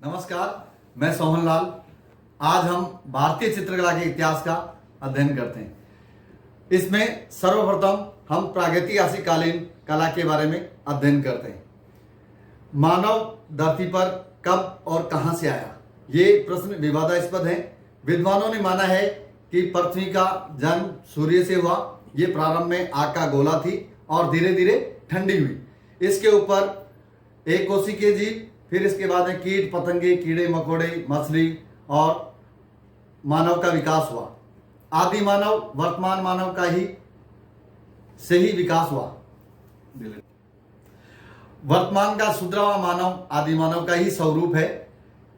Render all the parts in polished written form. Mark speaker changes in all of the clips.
Speaker 1: नमस्कार, मैं सोहन लाल। आज हम भारतीय चित्रकला के इतिहास का अध्ययन करते हैं। इसमें सर्वप्रथम हम प्रागैतिहासिक कला के बारे में अध्ययन करते हैं। मानव धरती पर कब और कहां से आया, ये प्रश्न विवादास्पद है। विद्वानों ने माना है कि पृथ्वी का जन्म सूर्य से हुआ। ये प्रारंभ में आग का गोला थी और धीरे धीरे ठंडी हुई। इसके ऊपर एक कोशिकीय जीव, फिर इसके बाद में कीट पतंगे, कीड़े मकोड़े, मछली और मानव का विकास हुआ। आदि मानव वर्तमान मानव का ही से ही विकास हुआ। वर्तमान का सुधरा मानव आदि मानव का ही स्वरूप है।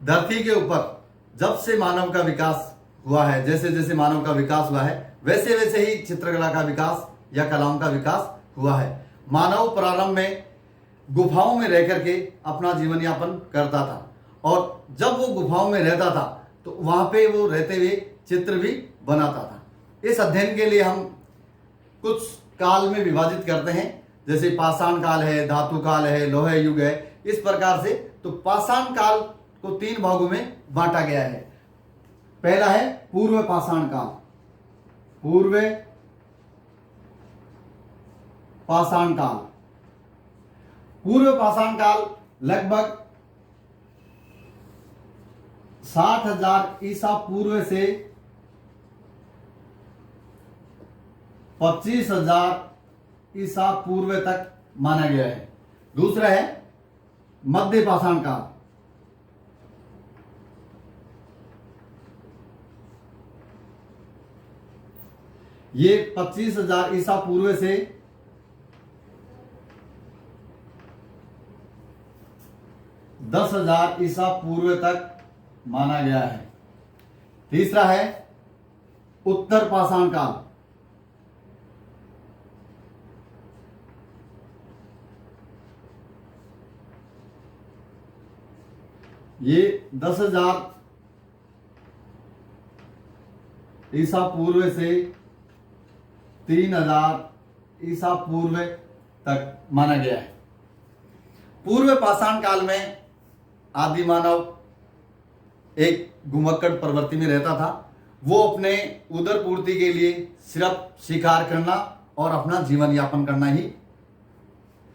Speaker 1: धरती के ऊपर जब से मानव का विकास हुआ है, जैसे जैसे मानव का विकास हुआ है, वैसे वैसे ही चित्रकला का विकास या कलाओं का विकास हुआ है। मानव प्रारंभ में गुफाओं में रह करके अपना जीवन यापन करता था, और जब वो गुफाओं में रहता था तो वहां पे वो रहते हुए चित्र भी बनाता था। इस अध्ययन के लिए हम कुछ काल में विभाजित करते हैं, जैसे पाषाण काल है, धातु काल है, लोह युग है, इस प्रकार से। तो पाषाण काल को 3 भागों में बांटा गया है। पहला है पूर्व पाषाण काल। पूर्व पाषाण काल। पूर्व पाषाण काल लगभग 60,000 ईसा पूर्व से 25,000 ईसा पूर्व तक माना गया है। दूसरा है मध्य पाषाण काल। ये 25,000 ईसा पूर्व से 10,000 ईसा पूर्व तक माना गया है। तीसरा है उत्तर पाषाण काल। ये 10,000 ईसा पूर्व से 3,000 ईसा पूर्व तक माना गया है। पूर्व पाषाण काल में आदि मानव एक घुमक्कड़ प्रवृत्ति में रहता था। वो अपने उदर पूर्ति के लिए सिर्फ शिकार करना और अपना जीवन यापन करना ही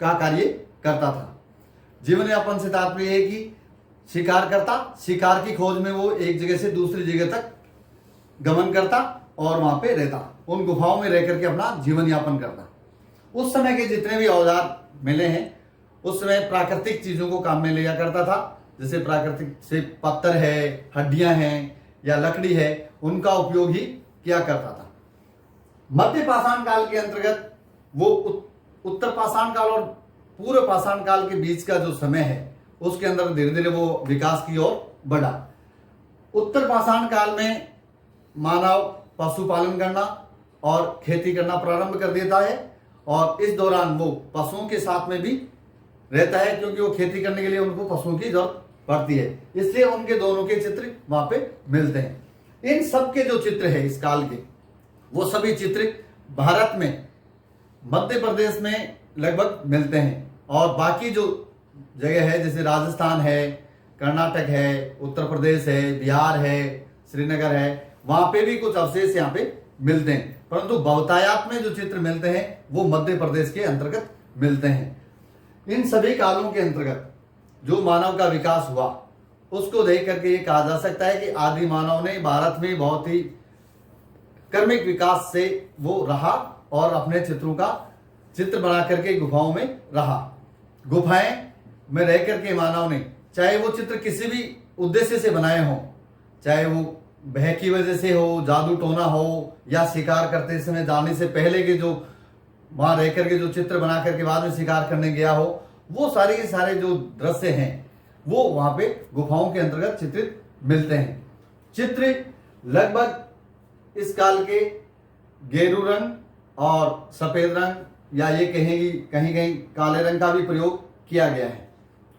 Speaker 1: का कार्य करता था। जीवन यापन से तात्पर्य है कि शिकार करता, शिकार की खोज में वो एक जगह से दूसरी जगह तक गमन करता और वहां पे रहता, उन गुफाओं में रह करके अपना जीवन यापन करता। उस समय के जितने भी औजार मिले हैं, उस समय प्राकृतिक चीजों को काम में लिया करता था। जैसे प्राकृतिक से पत्थर है, हड्डियां हैं या लकड़ी है, उनका उपयोग ही किया करता था। मध्य पाषाण काल के अंतर्गत वो उत्तर पाषाण काल और पूर्व पाषाण काल के बीच का जो समय है, उसके अंदर धीरे धीरे वो विकास की ओर बढ़ा। उत्तर पाषाण काल में मानव पशुपालन करना और खेती करना प्रारंभ कर देता है, और इस दौरान वो पशुओं के साथ में भी रहता है, क्योंकि वो खेती करने के लिए उनको पशुओं की जरूरत पड़ती है। इसलिए उनके दोनों के चित्र वहां पे मिलते हैं। इन सब के जो चित्र है इस काल के, वो सभी चित्र भारत में मध्य प्रदेश में लगभग मिलते हैं, और बाकी जो जगह है जैसे राजस्थान है, कर्नाटक है, उत्तर प्रदेश है, बिहार है, श्रीनगर है, वहां पे भी कुछ अवशेष यहाँ पे मिलते हैं। परंतु बहुतायत में जो चित्र मिलते हैं वो मध्य प्रदेश के अंतर्गत मिलते हैं। इन सभी कालों के अंतर्गत जो मानव का विकास हुआ, उसको देख करके ये कहा जा सकता है कि आदि मानव ने भारत में बहुत ही कर्मिक विकास से वो रहा और अपने चित्रों का चित्र बना करके गुफाओं में रहा। गुफाएं में रह करके मानव ने, चाहे वो चित्र किसी भी उद्देश्य से बनाए हों, चाहे वो भय की वजह से हो, जादू टोना हो, या शिकार करते समय जाने से पहले के जो वहां रह करके जो चित्र बना करके बाद में शिकार करने गया हो, वो सारे के सारे जो दृश्य हैं वो वहां पे गुफाओं के अंतर्गत चित्रित मिलते हैं। चित्र लगभग इस काल के गेरू रंग और सफेद रंग, या ये कहेंगे कहीं कहीं काले रंग का भी प्रयोग किया गया है।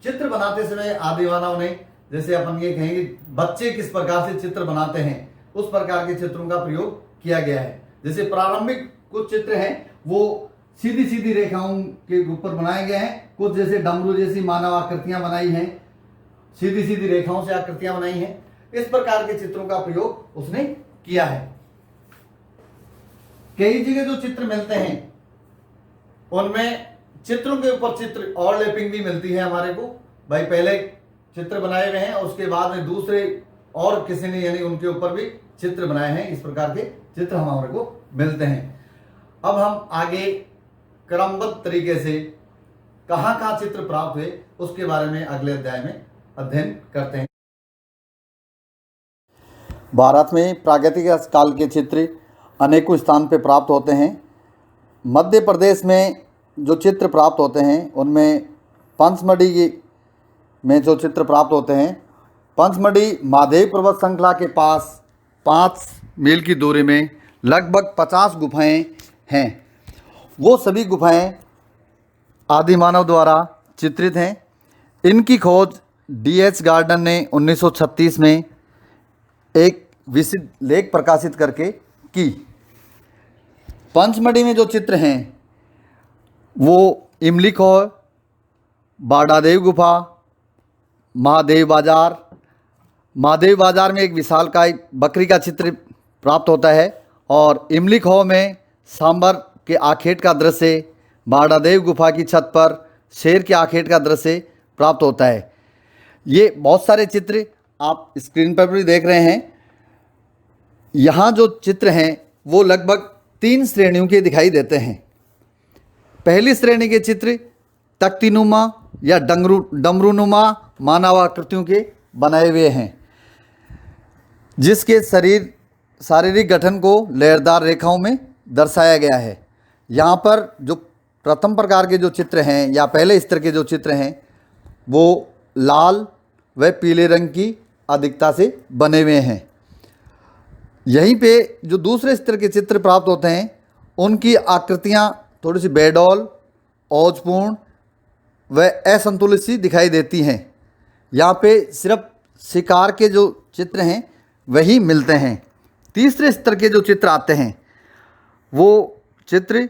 Speaker 1: चित्र बनाते समय आदि मानव ने, जैसे अपन ये कहेंगे बच्चे किस प्रकार से चित्र बनाते हैं, उस प्रकार के चित्रों का प्रयोग किया गया है। जैसे प्रारंभिक कुछ चित्र हैं वो सीधी सीधी रेखाओं के ऊपर बनाए गए हैं, कुछ जैसे डमरू जैसी मानव आकृतियां बनाई हैं, सीधी सीधी रेखाओं से आकृतियां बनाई हैं। इस प्रकार के चित्रों का प्रयोग उसने किया है। कई जगह जो चित्र मिलते हैं उनमें चित्रों के ऊपर चित्र ओवरलैपिंग भी मिलती है हमारे को। भाई पहले चित्र बनाए हुए हैं, उसके बाद में दूसरे और किसी ने यानी उनके ऊपर भी चित्र बनाए हैं। इस प्रकार के चित्र हमारे को मिलते हैं। अब हम आगे क्रमबद्ध तरीके से कहां कहां चित्र प्राप्त हुए उसके बारे में अगले अध्याय में अध्ययन करते हैं। भारत में प्रागैतिक काल के चित्र अनेकों स्थान पर प्राप्त होते हैं। मध्य प्रदेश में जो चित्र प्राप्त होते हैं उनमें पंचमढ़ी में जो चित्र प्राप्त होते हैं, पंचमढ़ी महादेव पर्वत श्रृंखला के पास 5 मील की दूरी में लगभग 50 गुफाएं हैं। वो सभी गुफाएं आदि मानव द्वारा चित्रित हैं। इनकी खोज D.H. गार्डन ने 1936 में एक विशद लेख प्रकाशित करके की। पंचमढ़ी में जो चित्र हैं वो इमली खोह, बाड़ादेव गुफा, महादेव बाजार में एक विशालकाय बकरी का चित्र प्राप्त होता है और इमली खोह में सांबर के आखेट का दृश्य, बाड़ादेव गुफा की छत पर शेर के आखेट का दृश्य प्राप्त होता है। ये बहुत सारे चित्र आप स्क्रीन पर भी देख रहे हैं। यहाँ जो चित्र हैं वो लगभग 3 श्रेणियों के दिखाई देते हैं। पहली श्रेणी के चित्र तख्तीनुमा या डमरूनुमा मानवाकृतियों के बनाए हुए हैं, जिसके शारीरिक गठन को लहरदार रेखाओं में दर्शाया गया है। यहाँ पर जो प्रथम प्रकार के जो चित्र हैं या पहले स्तर के जो चित्र हैं वो लाल व पीले रंग की अधिकता से बने हुए हैं। यहीं पे जो दूसरे स्तर के चित्र प्राप्त होते हैं उनकी आकृतियाँ थोड़ी सी बेडौल, ओजपूर्ण व असंतुलित सी दिखाई देती हैं। यहाँ पे सिर्फ शिकार के जो चित्र हैं वही मिलते हैं। तीसरे स्तर के जो चित्र आते हैं वो चित्र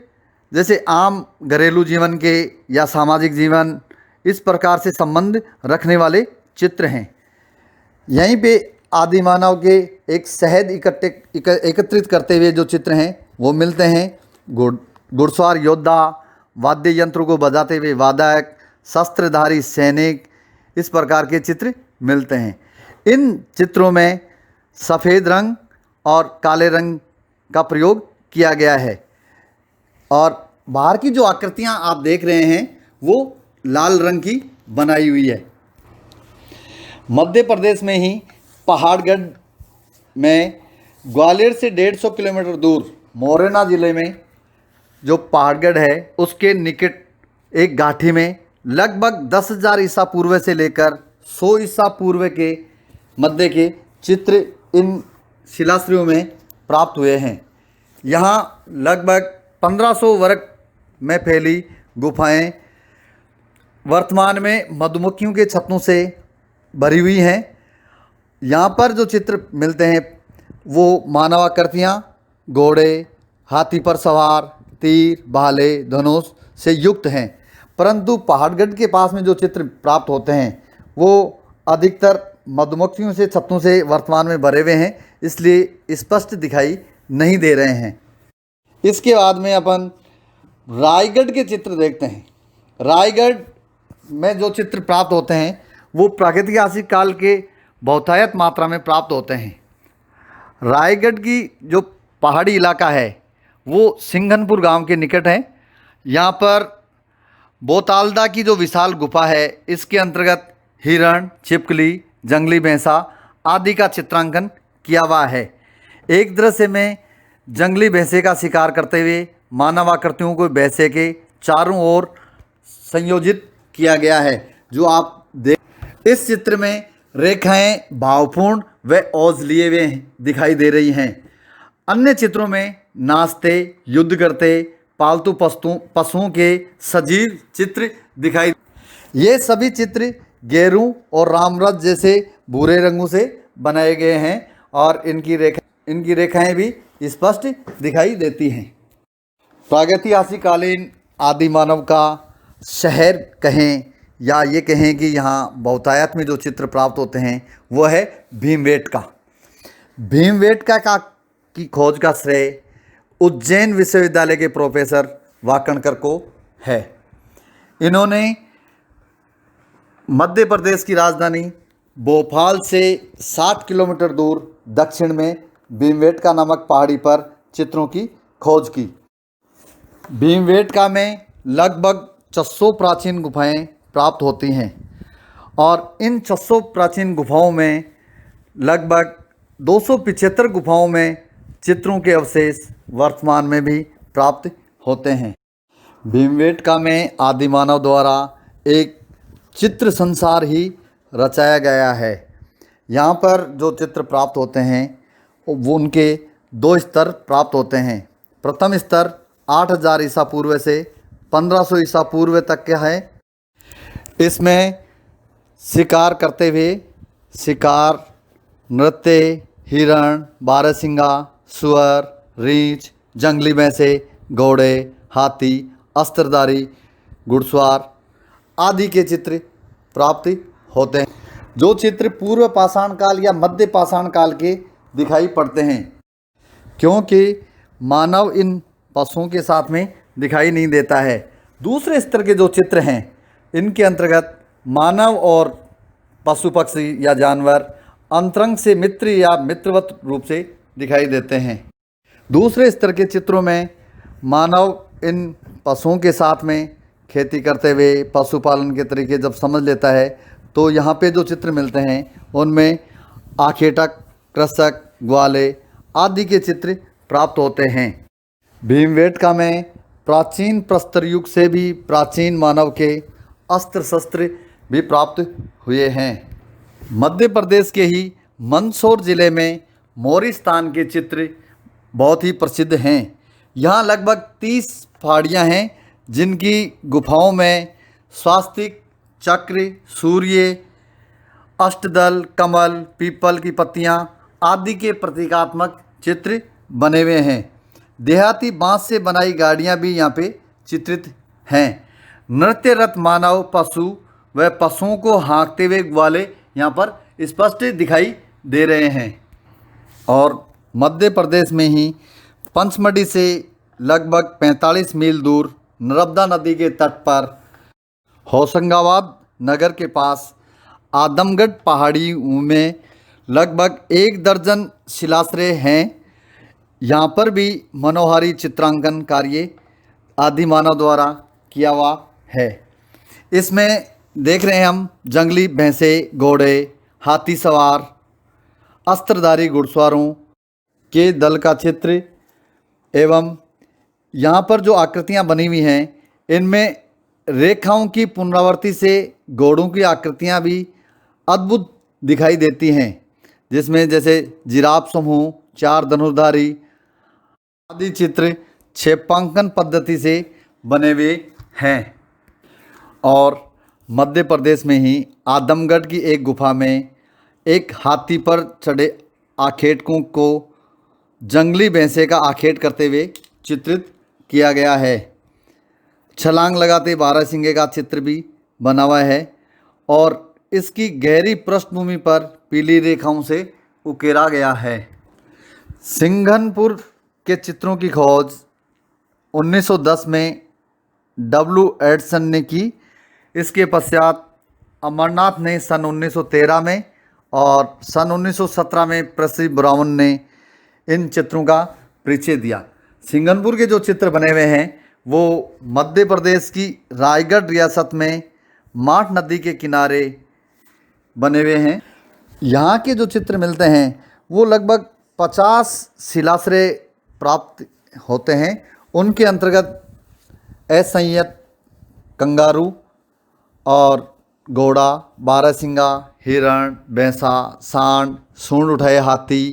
Speaker 1: जैसे आम घरेलू जीवन के या सामाजिक जीवन इस प्रकार से संबंध रखने वाले चित्र हैं। यहीं पे आदि मानव के एक शहद एकत्रित करते हुए जो चित्र हैं वो मिलते हैं। घुड़सवार योद्धा, वाद्य यंत्रों को बजाते हुए वादक, शस्त्रधारी सैनिक, इस प्रकार के चित्र मिलते हैं। इन चित्रों में सफ़ेद रंग और काले रंग का प्रयोग किया गया है और बाहर की जो आकृतियां आप देख रहे हैं वो लाल रंग की बनाई हुई है। मध्य प्रदेश में ही पहाड़गढ़ में ग्वालियर से 150 किलोमीटर दूर मोरेना ज़िले में जो पहाड़गढ़ है उसके निकट एक घाटी में लगभग 10,000 ईसा पूर्व से लेकर 100 ईसा पूर्व के मध्य के चित्र इन शिलाश्रयों में प्राप्त हुए हैं। यहाँ लगभग 1500 वर्ग में फैली गुफाएं वर्तमान में मधुमक्खियों के छत्तों से भरी हुई हैं। यहाँ पर जो चित्र मिलते हैं वो मानवाकृतियाँ घोड़े, हाथी पर सवार, तीर, भाले, धनुष से युक्त हैं। परंतु पहाड़गढ़ के पास में जो चित्र प्राप्त होते हैं वो अधिकतर मधुमक्खियों से छत्तों से वर्तमान में भरे हुए हैं, इसलिए स्पष्ट दिखाई नहीं दे रहे हैं। इसके बाद में अपन रायगढ़ के चित्र देखते हैं। रायगढ़ में जो चित्र प्राप्त होते हैं वो प्रागैतिहासिक काल के बहुतायत मात्रा में प्राप्त होते हैं। रायगढ़ की जो पहाड़ी इलाका है वो सिंघनपुर गांव के निकट है। यहाँ पर बोतालदा की जो विशाल गुफा है इसके अंतर्गत हिरण, छिपकली, जंगली भैंसा आदि का चित्रांकन किया हुआ है। एक दृश्य में जंगली भैंसे का शिकार करते हुए मानव आकृतियों को भैंसे के चारों ओर संयोजित किया गया है। जो आप देख इस चित्र में रेखाएं भावपूर्ण व ओज लिए हुए दिखाई दे रही हैं। अन्य चित्रों में नाचते, युद्ध करते, पालतू पशुओं के सजीव चित्र दिखाई। ये सभी चित्र गेरू और रामरथ जैसे भूरे रंगों से बनाए गए हैं और इनकी रेखाएं भी स्पष्ट दिखाई देती हैं। प्रागैतिहासिक कालीन आदि मानव का शहर कहें या ये कहें कि यहाँ बहुतायत में जो चित्र प्राप्त होते हैं वो है भीमबेटका। भीमबेटका की खोज का श्रेय उज्जैन विश्वविद्यालय के प्रोफेसर वाकणकर को है। इन्होंने मध्य प्रदेश की राजधानी भोपाल से 60 किलोमीटर दूर दक्षिण में भीमबेटका नामक पहाड़ी पर चित्रों की खोज की। भीमबेटका में लगभग 600 प्राचीन गुफाएं प्राप्त होती हैं और इन 600 प्राचीन गुफाओं में लगभग 275 गुफाओं में चित्रों के अवशेष वर्तमान में भी प्राप्त होते हैं। भीमबेटका में आदिमानव द्वारा एक चित्र संसार ही रचाया गया है। यहाँ पर जो चित्र प्राप्त होते हैं वो उनके 2 स्तर प्राप्त होते हैं। प्रथम स्तर 8000 ईसा पूर्व से 1500 ईसा पूर्व तक का है। इसमें शिकार करते हुए शिकार, नृत्य, हिरण, बारहसिंगा, सुअर, रीछ, जंगली भैंसे, घोड़े, हाथी, अस्त्रधारी, घुड़सवार आदि के चित्र प्राप्त होते हैं। जो चित्र पूर्व पाषाण काल या मध्य पाषाण काल के दिखाई पड़ते हैं, क्योंकि मानव इन पशुओं के साथ में दिखाई नहीं देता है। दूसरे स्तर के जो चित्र हैं इनके अंतर्गत मानव और पशु पक्षी या जानवर अंतरंग से मित्र या मित्रवत रूप से दिखाई देते हैं। दूसरे स्तर के चित्रों में मानव इन पशुओं के साथ में खेती करते हुए पशुपालन के तरीके जब समझ लेता है तो यहाँ पे जो चित्र मिलते हैं उनमें आखेटक, कृषक, ग्वाले आदि के चित्र प्राप्त होते हैं। भीमबेटका में प्राचीन प्रस्तर युग से भी प्राचीन मानव के अस्त्र शस्त्र भी प्राप्त हुए हैं। मध्य प्रदेश के ही मंदसौर जिले में मोरिस्तान के चित्र बहुत ही प्रसिद्ध हैं। यहाँ लगभग 30 पहाड़ियाँ हैं जिनकी गुफाओं में स्वास्तिक, चक्र, सूर्य, अष्टदल, कमल, पीपल की पत्तियाँ आदि के प्रतीकात्मक चित्र बने हुए हैं। देहाती बांस से बनाई गाड़ियाँ भी यहाँ पे चित्रित हैं। नृत्यरत मानव, पशु व पशुओं को हाँकते हुए ग्वाले यहाँ पर स्पष्ट दिखाई दे रहे हैं। और मध्य प्रदेश में ही पंचमढ़ी से लगभग 45 मील दूर नर्मदा नदी के तट पर होशंगाबाद नगर के पास आदमगढ़ पहाड़ी में लगभग 1 दर्जन शिलाश्रय हैं। यहाँ पर भी मनोहारी चित्रांकन कार्य आदिमानव द्वारा किया हुआ है। इसमें देख रहे हैं हम जंगली भैंसे, घोड़े, हाथी सवार, अस्त्रधारी घुड़सवारों के दल का चित्र एवं यहाँ पर जो आकृतियाँ बनी हुई हैं इनमें रेखाओं की पुनरावृत्ति से घोड़ों की आकृतियाँ भी अद्भुत दिखाई देती हैं, जिसमें जैसे जिराफ समूह, 4 धनुर्धारी आदि चित्र क्षेपांकन पद्धति से बने हुए हैं। और मध्य प्रदेश में ही आदमगढ़ की एक गुफा में एक हाथी पर चढ़े आखेटकों को जंगली भैंसे का आखेट करते हुए चित्रित किया गया है। छलांग लगाते बारहसिंगे का चित्र भी बना हुआ है और इसकी गहरी पृष्ठभूमि पर पीली रेखाओं से उकेरा गया है। सिंघनपुर के चित्रों की खोज 1910 में W. एडसन ने की। इसके पश्चात अमरनाथ ने सन 1913 में और सन 1917 में प्रसिद्ध ब्राउन ने इन चित्रों का परिचय दिया। सिंघनपुर के जो चित्र बने हुए हैं वो मध्य प्रदेश की रायगढ़ रियासत में माठ नदी के किनारे बने हुए हैं। यहाँ के जो चित्र मिलते हैं वो लगभग 50 शिलाश्रय प्राप्त होते हैं। उनके अंतर्गत असंयत कंगारू और घोड़ा, बारहसिंगा, हिरण, भैंसा, सांड, सूंड उठाए हाथी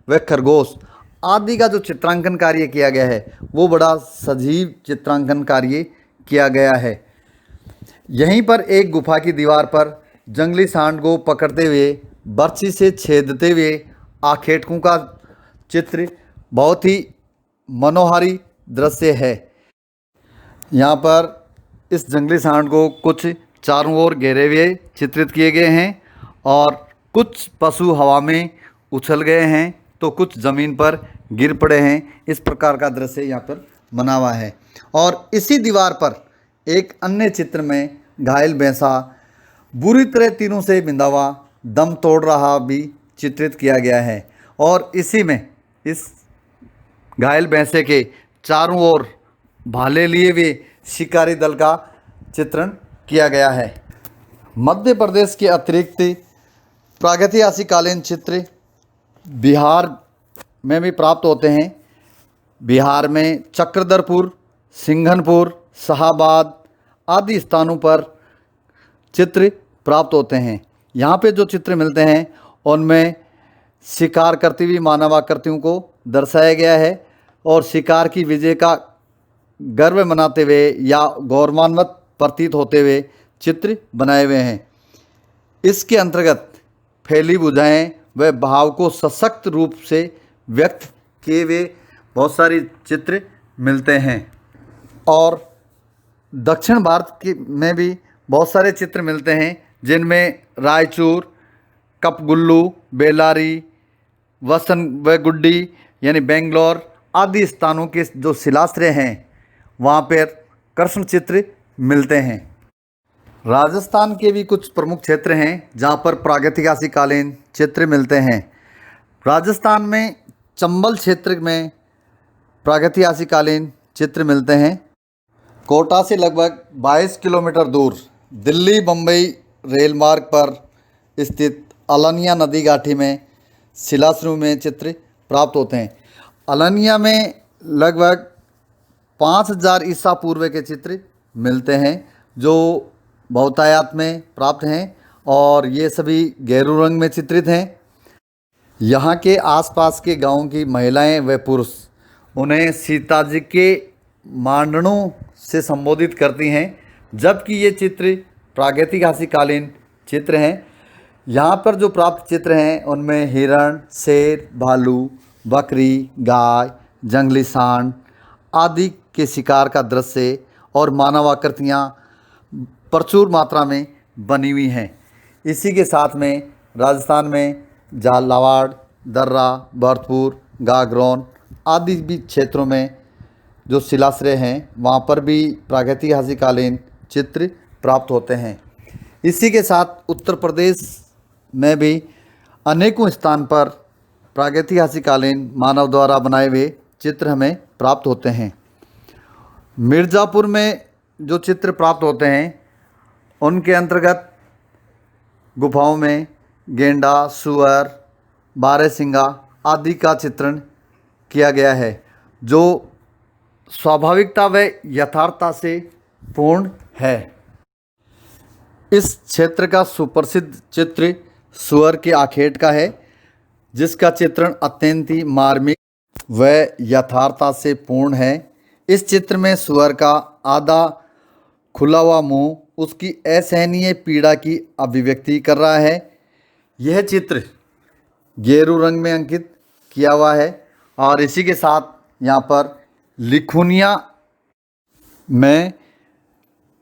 Speaker 1: व खरगोश आदि का जो चित्रांकन कार्य किया गया है वो बड़ा सजीव चित्रांकन कार्य किया गया है। यहीं पर एक गुफा की दीवार पर जंगली सांड को पकड़ते हुए बर्छी से छेदते हुए आखेटकों का चित्र बहुत ही मनोहारी दृश्य है। यहाँ पर इस जंगली सांड को कुछ चारों ओर घेरे हुए चित्रित किए गए हैं और कुछ पशु हवा में उछल गए हैं तो कुछ ज़मीन पर गिर पड़े हैं। इस प्रकार का दृश्य यहाँ पर बना हुआ है। और इसी दीवार पर एक अन्य चित्र में घायल भैंसा बुरी तरह तीरों से बिंधा हुआ दम तोड़ रहा भी चित्रित किया गया है। और इसी में इस घायल भैंसे के चारों ओर भाले लिए हुए शिकारी दल का चित्रण किया गया है। मध्य प्रदेश के अतिरिक्त प्रागैतिहासिककालीन चित्र बिहार में भी प्राप्त होते हैं। बिहार में चक्रधरपुर, सिंघनपुर, शाहाबाद आदि स्थानों पर चित्र प्राप्त होते हैं। यहाँ पे जो चित्र मिलते हैं उनमें शिकार करती हुई मानव आकृतियों को दर्शाया गया है और शिकार की विजय का गर्व मनाते हुए या गौरवान्वित प्रतीत होते हुए चित्र बनाए हुए हैं। इसके अंतर्गत फैली भुजाएं व भाव को सशक्त रूप से व्यक्त किए हुए बहुत सारी चित्र मिलते हैं। और दक्षिण भारत में भी बहुत सारे चित्र मिलते हैं जिनमें रायचूर, कपगुल्लू, बेलारी, वसन व गुड्डी यानी बेंगलोर आदि स्थानों के जो शिलाश्रय हैं वहाँ पर कृष्ण चित्र मिलते हैं। राजस्थान के भी कुछ प्रमुख क्षेत्र हैं जहाँ पर प्रागैतिहासिककालीन चित्र मिलते हैं। राजस्थान में चंबल क्षेत्र में प्रागैतिहासिककालीन चित्र मिलते हैं। कोटा से लगभग 22 किलोमीटर दूर दिल्ली बम्बई रेल मार्ग पर स्थित अलनिया नदी घाटी में शिलाश्रयों में चित्र प्राप्त होते हैं। अलनिया में लगभग 5000 ईसा पूर्व के चित्र मिलते हैं जो बहुतायत में प्राप्त हैं और ये सभी गेरू रंग में चित्रित हैं। यहाँ के आसपास के गांवों की महिलाएं व पुरुष उन्हें सीता जी के मांडनों से संबोधित करती हैं, जबकि ये चित्र प्रागैतिहासिककालीन चित्र हैं। यहाँ पर जो प्राप्त चित्र हैं उनमें हिरण, शेर, भालू, बकरी, गाय, जंगली सांड आदि के शिकार का दृश्य और मानव आकृतियाँ प्रचुर मात्रा में बनी हुई हैं। इसी के साथ में राजस्थान में झालावाड़, दर्रा, भरतपुर, गागरोन आदि भी क्षेत्रों में जो शिलाश्रय हैं वहाँ पर भी प्रागैतिहासिककालीन चित्र प्राप्त होते हैं। इसी के साथ उत्तर प्रदेश में भी अनेकों स्थान पर प्रागैतिहासिककालीन मानव द्वारा बनाए हुए चित्र हमें प्राप्त होते हैं। मिर्ज़ापुर में जो चित्र प्राप्त होते हैं उनके अंतर्गत गुफाओं में गेंडा, सुअर, बारहसिंगा आदि का चित्रण किया गया है जो स्वाभाविकता व यथार्थता से पूर्ण है। इस क्षेत्र का सुप्रसिद्ध चित्र सुअर के आखेट का है जिसका चित्रण अत्यंत ही मार्मिक व यथार्थता से पूर्ण है। इस चित्र में सुअर का आधा खुला हुआ मुंह उसकी असहनीय पीड़ा की अभिव्यक्ति कर रहा है। यह चित्र गेरू रंग में अंकित किया हुआ है और इसी के साथ यहाँ पर लिखुनिया में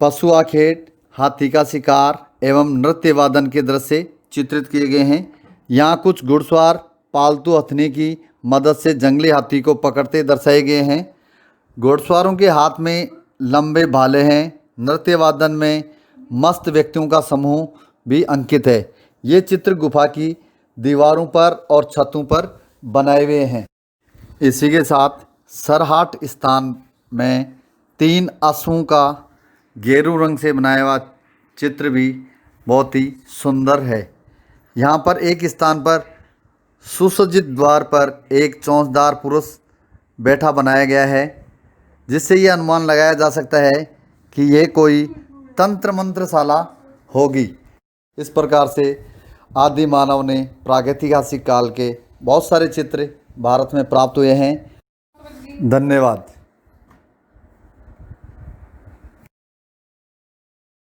Speaker 1: पशु आखेट, हाथी का शिकार एवं नृत्य वादन के दृश्य चित्रित किए गए हैं। यहाँ कुछ घुड़सवार पालतू हथनी की मदद से जंगली हाथी को पकड़ते दर्शाए गए हैं। घुड़सवारों के हाथ में लंबे भाले हैं। नृत्य वादन में मस्त व्यक्तियों का समूह भी अंकित है। ये चित्र गुफा की दीवारों पर और छतों पर बनाए हुए हैं। इसी के साथ सरहाट स्थान में 3 अश्वों का गेरू रंग से बनाया हुआ चित्र भी बहुत ही सुंदर है। यहाँ पर एक स्थान पर सुसज्जित द्वार पर एक चौंसदार पुरुष बैठा बनाया गया है जिससे ये अनुमान लगाया जा सकता है कि यह कोई तंत्र मंत्रशाला होगी। इस प्रकार से आदि मानव ने प्रागैतिहासिक काल के बहुत सारे चित्र भारत में प्राप्त हुए हैं। धन्यवाद।